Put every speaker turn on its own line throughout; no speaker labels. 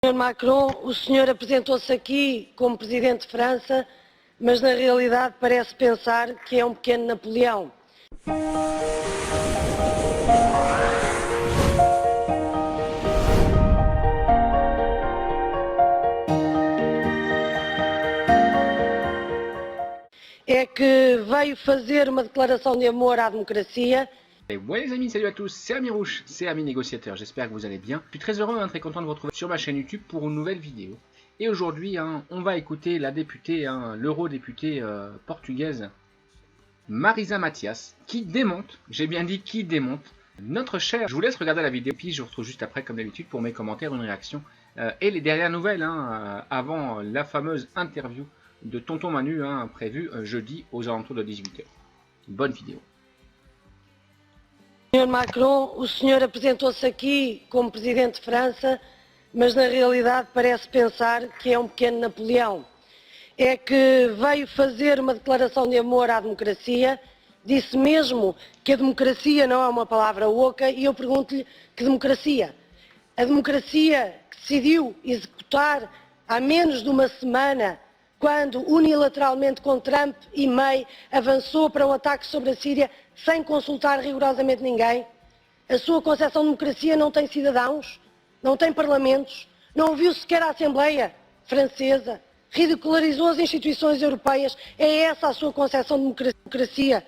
Sr. Macron, o senhor apresentou-se aqui como Presidente de França, mas na realidade parece pensar que é um pequeno Napoleão. É que veio fazer uma declaração de amor à democracia.
Et ouais les amis, salut à tous, c'est Amirouche, c'est Ami Négociateur, j'espère que vous allez bien. Je suis très heureux, très content de vous retrouver sur ma chaîne YouTube pour une nouvelle vidéo. Et aujourd'hui, on va écouter la députée, l'eurodéputée portugaise Marisa Matias, qui démonte, j'ai bien dit qui démonte, notre cher. Je vous laisse regarder la vidéo, puis je vous retrouve juste après comme d'habitude pour mes commentaires, une réaction et les dernières nouvelles avant la fameuse interview de Tonton Manu prévue jeudi aux alentours de 18 h. Bonne vidéo.
Sr. Macron, o senhor apresentou-se aqui como Presidente de França, mas na realidade parece pensar que é um pequeno Napoleão. É que veio fazer uma declaração de amor à democracia, disse mesmo que a democracia não é uma palavra oca, e eu pergunto-lhe que democracia? A democracia que decidiu executar há menos de uma semana, quando unilateralmente com Trump e May avançou para um ataque sobre a Síria sem consultar rigorosamente ninguém? A sua concepção de democracia não tem cidadãos, não tem parlamentos, não ouviu sequer a Assembleia Francesa, ridicularizou as instituições europeias. É essa a sua concepção de democracia?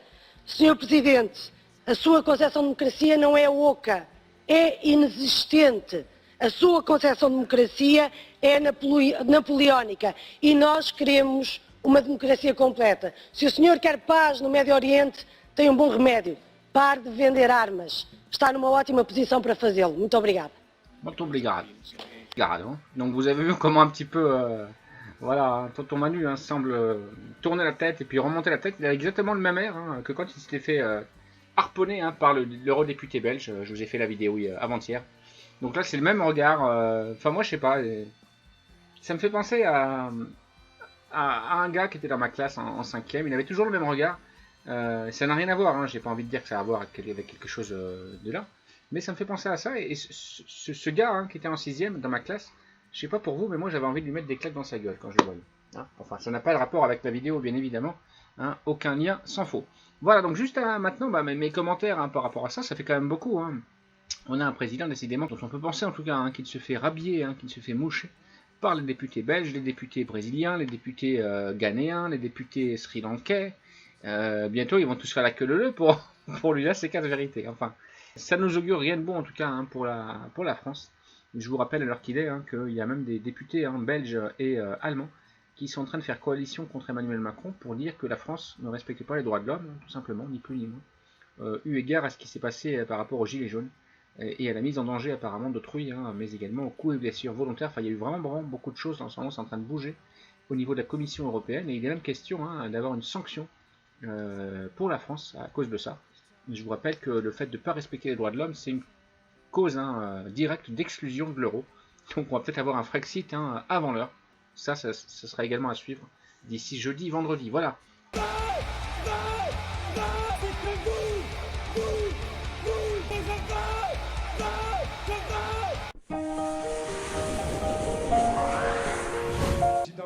Senhor Presidente, a sua concepção de democracia não é oca, é inexistente. A sua concepção de democracia é napoleónica e nós queremos uma democracia completa. Se o senhor quer paz no Médio Oriente, tem um bom remédio. Pare de vender armas. Está numa ótima posição para fazê-lo. Muito obrigada.
Muito obrigado. Donc vous avez vu comment un petit peu, voilà, Tonton Manu semble tourner la tête et puis remonter la tête. Il a exactement le même air que quand il s'était fait harponner par l'eurodéputé belge. Je vous ai fait la vidéo avant-hier. Donc là c'est le même regard. Enfin moi je sais pas. Ça me fait penser à un gars qui était dans ma classe en 5e. Il avait toujours le même regard. Ça n'a rien à voir. J'ai pas envie de dire que ça a à voir avec quelque chose de là. Mais ça me fait penser à ça, et ce gars qui était en 6e dans ma classe, je sais pas pour vous, mais moi j'avais envie de lui mettre des claques dans sa gueule quand je le voyais. Enfin, ça n'a pas de rapport avec la vidéo, bien évidemment, aucun lien sans faux. Voilà, donc juste maintenant, mes commentaires par rapport à ça, ça fait quand même beaucoup. On a un président, décidément, dont on peut penser en tout cas, qu'il se fait rhabiller, qu'il se fait moucher par les députés belges, les députés brésiliens, les députés ghanéens, les députés sri-lankais. Bientôt, ils vont tous faire la queue leu pour lui dire ces 4 vérités. Enfin, ça nous augure rien de bon en tout cas pour la France. Je vous rappelle à l'heure qu'il est qu'il y a même des députés belges et allemands qui sont en train de faire coalition contre Emmanuel Macron pour dire que la France ne respecte pas les droits de l'homme, tout simplement, ni plus ni moins, eu égard à ce qui s'est passé par rapport aux Gilets jaunes et à la mise en danger apparemment d'autrui, mais également aux coups et blessures volontaires. Enfin, il y a eu vraiment beaucoup de choses en ce moment, c'est en train de bouger au niveau de la Commission européenne, et il est même question d'avoir une sanction pour la France à cause de ça. Je vous rappelle que le fait de ne pas respecter les droits de l'homme, c'est une cause directe d'exclusion de l'euro. Donc on va peut-être avoir un Frexit avant l'heure. Ça sera également à suivre d'ici jeudi, vendredi. Voilà.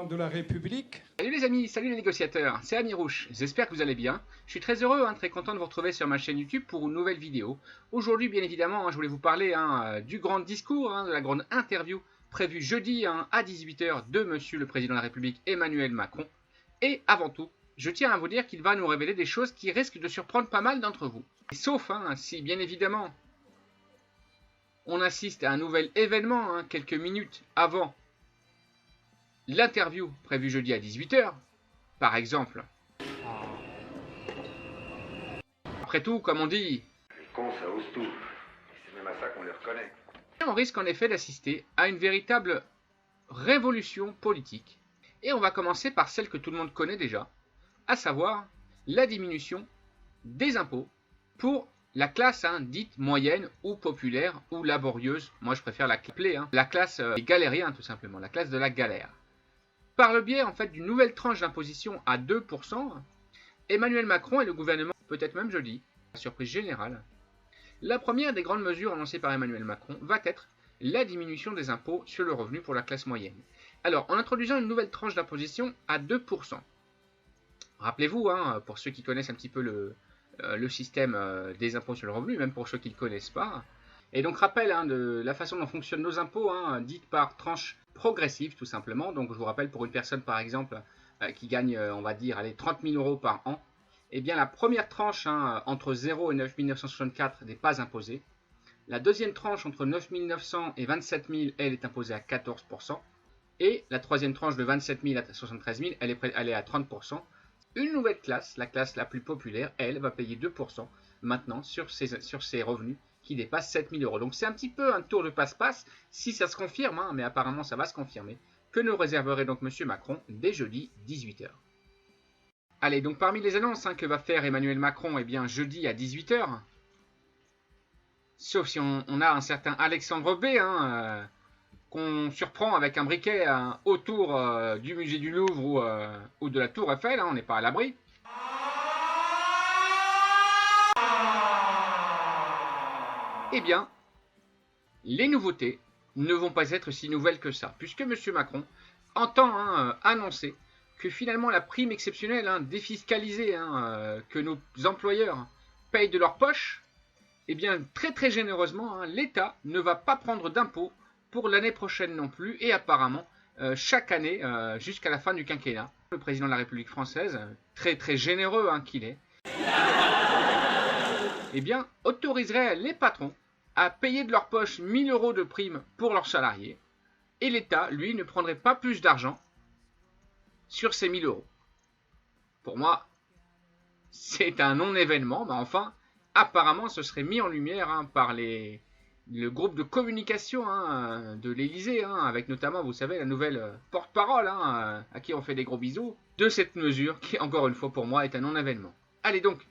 De la République.
Salut les amis, salut les négociateurs, c'est Amirouche, j'espère que vous allez bien. Je suis très heureux, très content de vous retrouver sur ma chaîne YouTube pour une nouvelle vidéo. Aujourd'hui, bien évidemment, je voulais vous parler du grand discours, de la grande interview prévue jeudi à 18 h de Monsieur le Président de la République Emmanuel Macron. Et avant tout, je tiens à vous dire qu'il va nous révéler des choses qui risquent de surprendre pas mal d'entre vous. Sauf si, bien évidemment, on assiste à un nouvel événement quelques minutes avant l'interview prévue jeudi à 18 h, par exemple. Après tout, comme on dit,
les cons ça ose tout, et c'est même à ça qu'on les reconnaît.
On risque en effet d'assister à une véritable révolution politique. Et on va commencer par celle que tout le monde connaît déjà, à savoir la diminution des impôts pour la classe dite moyenne ou populaire ou laborieuse. Moi je préfère l'appeler la classe des galériens tout simplement, la classe de la galère. Par le biais en fait d'une nouvelle tranche d'imposition à 2%, Emmanuel Macron et le gouvernement, peut-être même jeudi, la surprise générale, la première des grandes mesures annoncées par Emmanuel Macron va être la diminution des impôts sur le revenu pour la classe moyenne. Alors, en introduisant une nouvelle tranche d'imposition à 2%. Rappelez-vous, hein, pour ceux qui connaissent un petit peu le système des impôts sur le revenu, même pour ceux qui ne le connaissent pas. Et donc, rappel hein, de la façon dont fonctionnent nos impôts, hein, dite par tranche progressive, tout simplement. Donc, je vous rappelle, pour une personne, par exemple, qui gagne, on va dire, allez, 30 000 € par an, eh bien, la première tranche, hein, entre 0 et 9 964, n'est pas imposée. La deuxième tranche, entre 9 900 et 27 000, elle est imposée à 14%. Et la troisième tranche de 27 000 à 73 000, elle est à 30%. Une nouvelle classe, la classe la plus populaire, elle va payer 2% maintenant sur ses revenus qui dépassent 7 000 €. Donc c'est un petit peu un tour de passe-passe, si ça se confirme, hein, mais apparemment ça va se confirmer, que nous réserverait donc M. Macron dès jeudi 18 h. Allez, donc parmi les annonces hein, que va faire Emmanuel Macron, eh bien jeudi à 18 h, sauf si on a un certain Alexandre B, hein, qu'on surprend avec un briquet autour du musée du Louvre ou de la Tour Eiffel, hein, on n'est pas à l'abri. Eh bien, les nouveautés ne vont pas être si nouvelles que ça, puisque M. Macron entend annoncer que finalement la prime exceptionnelle défiscalisée que nos employeurs payent de leur poche, eh bien très très généreusement, l'État ne va pas prendre d'impôts pour l'année prochaine non plus, et apparemment chaque année jusqu'à la fin du quinquennat. Le président de la République française, très très généreux qu'il est, eh bien autoriserait les patrons à payer de leur poche 1 000 € de primes pour leurs salariés, et l'État, lui, ne prendrait pas plus d'argent sur ces 1 000 €. Pour moi, c'est un non-événement, mais enfin, apparemment, ce serait mis en lumière par le groupe de communication de l'Élysée, avec notamment, vous savez, la nouvelle porte-parole, à qui on fait des gros bisous, de cette mesure qui, encore une fois, pour moi, est un non-événement. Allez donc,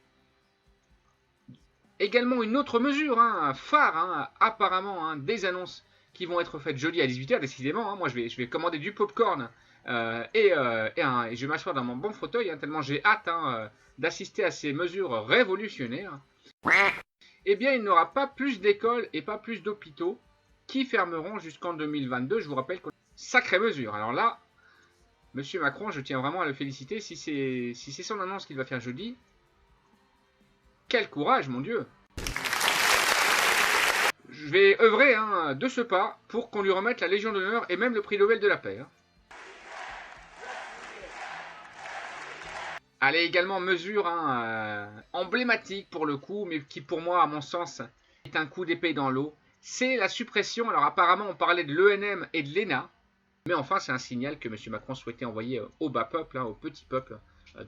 également une autre mesure phare, apparemment, des annonces qui vont être faites jeudi à 18 h, décidément. Moi, je vais commander du popcorn et je vais m'asseoir dans mon bon fauteuil, tellement j'ai hâte d'assister à ces mesures révolutionnaires. Eh bien, il n'y aura pas plus d'écoles et pas plus d'hôpitaux qui fermeront jusqu'en 2022. Je vous rappelle que sacrée mesure. Alors là, M. Macron, je tiens vraiment à le féliciter. Si c'est son annonce qu'il va faire jeudi, quel courage, mon Dieu! Je vais œuvrer de ce pas pour qu'on lui remette la Légion d'honneur et même le prix Nobel de la paix. Allez, également mesure emblématique pour le coup, mais qui pour moi, à mon sens, est un coup d'épée dans l'eau. C'est la suppression, alors apparemment on parlait de l'ENM et de l'ENA, mais enfin c'est un signal que M. Macron souhaitait envoyer au bas peuple, au petit peuple,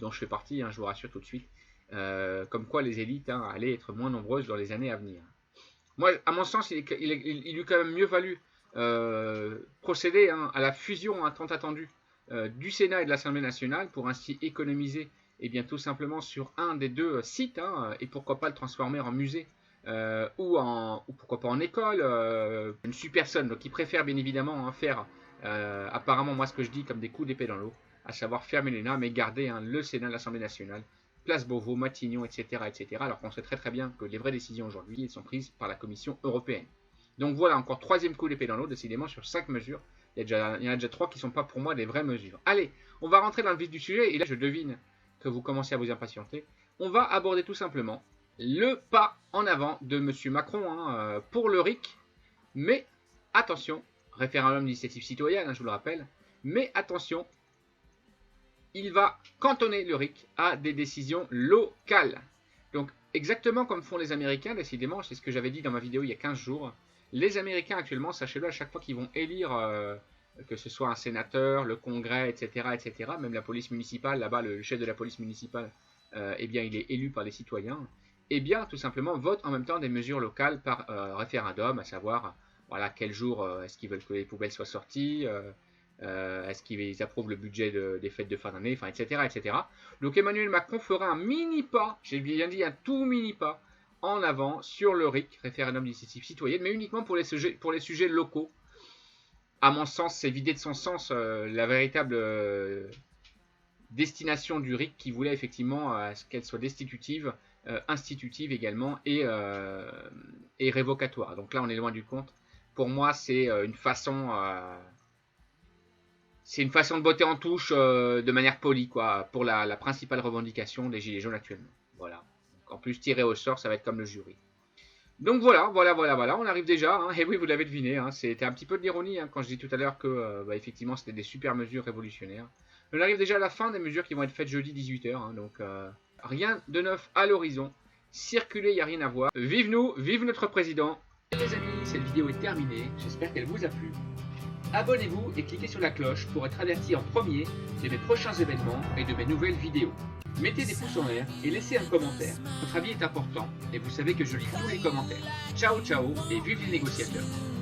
dont je fais partie, je vous rassure tout de suite, comme quoi les élites allaient être moins nombreuses dans les années à venir. Moi, à mon sens, il eût quand même mieux valu procéder à la fusion tant attendue du Sénat et de l'Assemblée nationale pour ainsi économiser tout simplement sur un des deux sites et pourquoi pas le transformer en musée ou pourquoi pas en école. Je ne suis personne donc qui préfère bien évidemment faire apparemment moi ce que je dis comme des coups d'épée dans l'eau, à savoir fermer l'ENA mais garder le Sénat, l'Assemblée nationale, Place Beauvau, Matignon, etc., alors qu'on sait très très bien que les vraies décisions aujourd'hui sont prises par la Commission européenne. Donc voilà, encore troisième coup d'épée dans l'eau, décidément sur 5 mesures. Il y en a déjà 3 qui ne sont pas pour moi des vraies mesures. Allez, on va rentrer dans le vif du sujet, et là je devine que vous commencez à vous impatienter. On va aborder tout simplement le pas en avant de M. Macron pour le RIC. Mais attention, référendum d'initiative citoyenne, je vous le rappelle, mais attention, il va cantonner le RIC à des décisions locales. Donc exactement comme font les Américains, décidément, c'est ce que j'avais dit dans ma vidéo il y a 15 jours. Les Américains actuellement, sachez-le, à chaque fois qu'ils vont élire, que ce soit un sénateur, le Congrès, etc., même la police municipale, là-bas, le chef de la police municipale, il est élu par les citoyens, tout simplement, vote en même temps des mesures locales par référendum, à savoir, voilà, quel jour est-ce qu'ils veulent que les poubelles soient sorties, est-ce qu'ils approuvent le budget des fêtes de fin d'année, etc. Donc Emmanuel Macron fera un mini pas, j'ai bien dit un tout mini pas, en avant sur le RIC, référendum d'initiative citoyenne, mais uniquement pour les sujets locaux. À mon sens, c'est vider de son sens la véritable destination du RIC qui voulait effectivement qu'elle soit destitutive, institutive également et révocatoire. Donc là, on est loin du compte pour moi, c'est une façon de botter en touche de manière polie, quoi, pour la principale revendication des Gilets jaunes actuellement. Voilà. Donc, en plus, tirer au sort, ça va être comme le jury. Donc voilà, on arrive déjà, hein, et oui, vous l'avez deviné, hein, c'était un petit peu de l'ironie hein, quand je dis tout à l'heure que, effectivement, c'était des super mesures révolutionnaires. On arrive déjà à la fin des mesures qui vont être faites jeudi 18h, hein, donc rien de neuf à l'horizon. Circuler, il n'y a rien à voir. Vive nous, vive notre président. Les amis, cette vidéo est terminée, j'espère qu'elle vous a plu. Abonnez-vous et cliquez sur la cloche pour être averti en premier de mes prochains événements et de mes nouvelles vidéos. Mettez des pouces en l'air et laissez un commentaire. Votre avis est important et vous savez que je lis tous les commentaires. Ciao ciao et vive les négociateurs.